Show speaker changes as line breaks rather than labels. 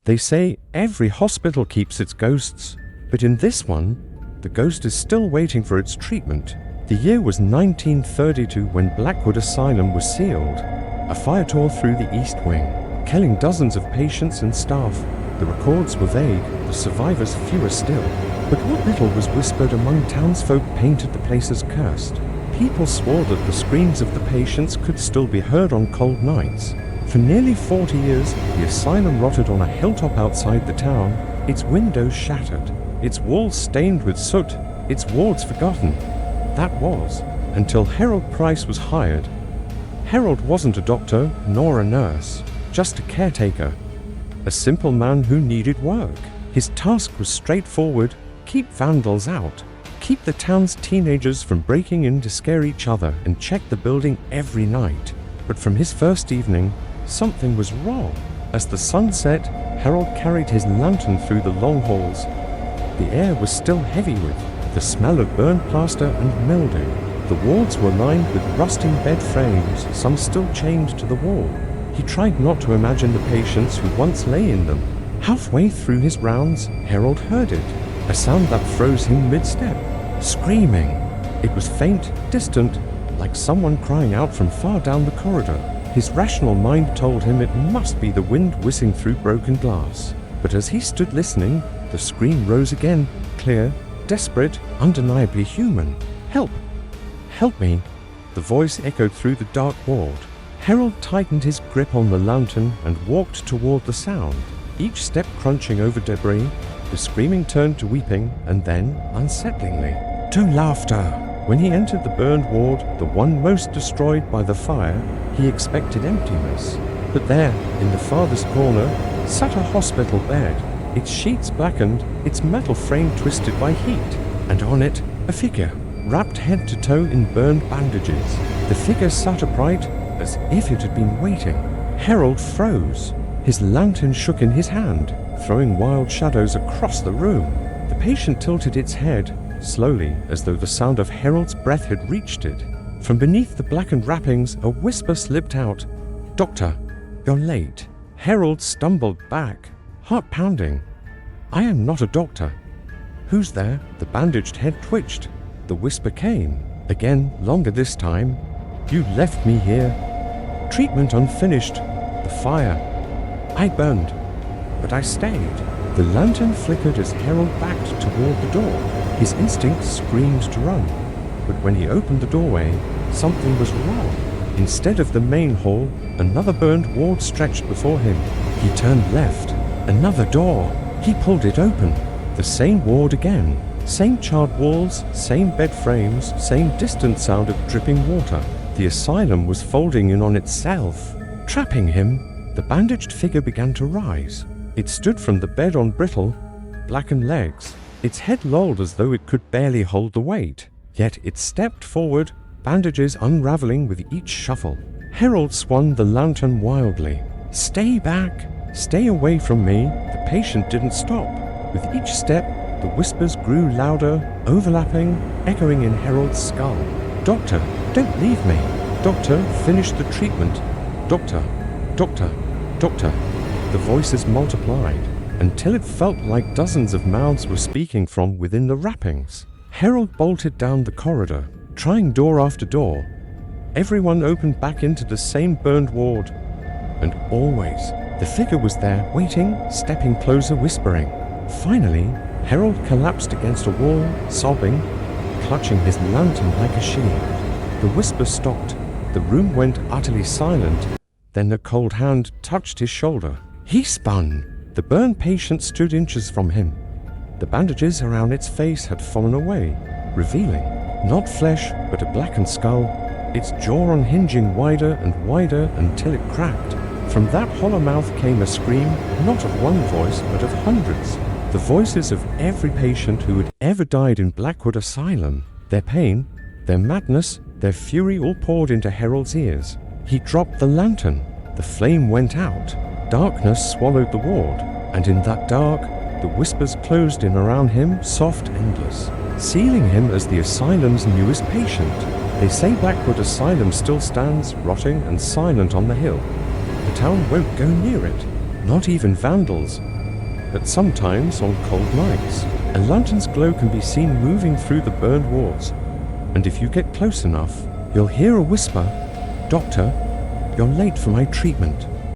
They say every hospital keeps its ghosts, but in this one, the ghost is still waiting for its treatment. The year was 1932 when Blackwood Asylum was sealed. A fire tore through the east wing, killing dozens of patients and staff. The records were vague, the survivors fewer still. But what little was whispered among townsfolk painted the place as cursed. People swore that the screams of the patients could still be heard on cold nights. For nearly 40 years, the asylum rotted on a hilltop outside the town, its windows shattered, its walls stained with soot, its wards forgotten. That was, until Harold Price was hired. Harold wasn't a doctor, nor a nurse, just a caretaker. A simple man who needed work. His task was straightforward: keep vandals out. Keep the town's teenagers from breaking in to scare each other, and check the building every night. But from his first evening, something was wrong. As the sun set, Harold carried his lantern through the long halls. The air was still heavy with the smell of burned plaster and mildew. The walls were lined with rusting bed frames, some still chained to the wall. He tried not to imagine the patients who once lay in them. Halfway through his rounds, Harold heard it, a sound that froze him mid-step. Screaming. It was faint, distant, like someone crying out from far down the corridor. His rational mind told him it must be the wind whistling through broken glass. But as he stood listening, the scream rose again, clear, desperate, undeniably human. "Help! Help me!" The voice echoed through the dark ward. Harold tightened his grip on the lantern and walked toward the sound. Each step crunching over debris, the screaming turned to weeping, and then, unsettlingly, to laughter. When he entered the burned ward, the one most destroyed by the fire, he expected emptiness. But there, in the farthest corner, sat a hospital bed, its sheets blackened, its metal frame twisted by heat, and on it, a figure, wrapped head to toe in burned bandages. The figure sat upright, as if it had been waiting. Harold froze. His lantern shook in his hand, throwing wild shadows across the room. The patient tilted its head, slowly, as though the sound of Harold's breath had reached it. From beneath the blackened wrappings, a whisper slipped out. "Doctor, you're late." Harold stumbled back, heart pounding. "I am not a doctor." "Who's there?" The bandaged head twitched. The whisper came, again, longer this time. "You left me here. Treatment unfinished. The fire. I burned, but I stayed." The lantern flickered as Harold backed toward the door. His instinct screamed to run, but when he opened the doorway, something was wrong. Instead of the main hall, another burned ward stretched before him. He turned left. Another door. He pulled it open. The same ward again. Same charred walls, same bed frames, same distant sound of dripping water. The asylum was folding in on itself, trapping him. The bandaged figure began to rise. It stood from the bed on brittle, blackened legs. Its head lolled as though it could barely hold the weight. Yet it stepped forward, bandages unraveling with each shuffle. Harold swung the lantern wildly. "Stay back! Stay away from me!" The patient didn't stop. With each step, the whispers grew louder, overlapping, echoing in Harold's skull. "Doctor, don't leave me! Doctor, finish the treatment! Doctor, doctor, doctor!" The voices multiplied, until it felt like dozens of mouths were speaking from within the wrappings. Harold bolted down the corridor, trying door after door. Everyone opened back into the same burned ward. And always, the figure was there, waiting, stepping closer, whispering. Finally, Harold collapsed against a wall, sobbing, clutching his lantern like a shield. The whisper stopped. The room went utterly silent. Then a cold hand touched his shoulder. He spun. The burned patient stood inches from him. The bandages around its face had fallen away, revealing not flesh, but a blackened skull, its jaw unhinging wider and wider until it cracked. From that hollow mouth came a scream, not of one voice, but of hundreds. The voices of every patient who had ever died in Blackwood Asylum. Their pain, their madness, their fury all poured into Harold's ears. He dropped the lantern. The flame went out. Darkness swallowed the ward, and in that dark, the whispers closed in around him, soft, endless, sealing him as the asylum's newest patient. They say Blackwood Asylum still stands, rotting and silent on the hill. The town won't go near it. not even vandals. But sometimes, on cold nights, a lantern's glow can be seen moving through the burned walls. And if you get close enough, you'll hear a whisper, "Doctor, you're late for my treatment."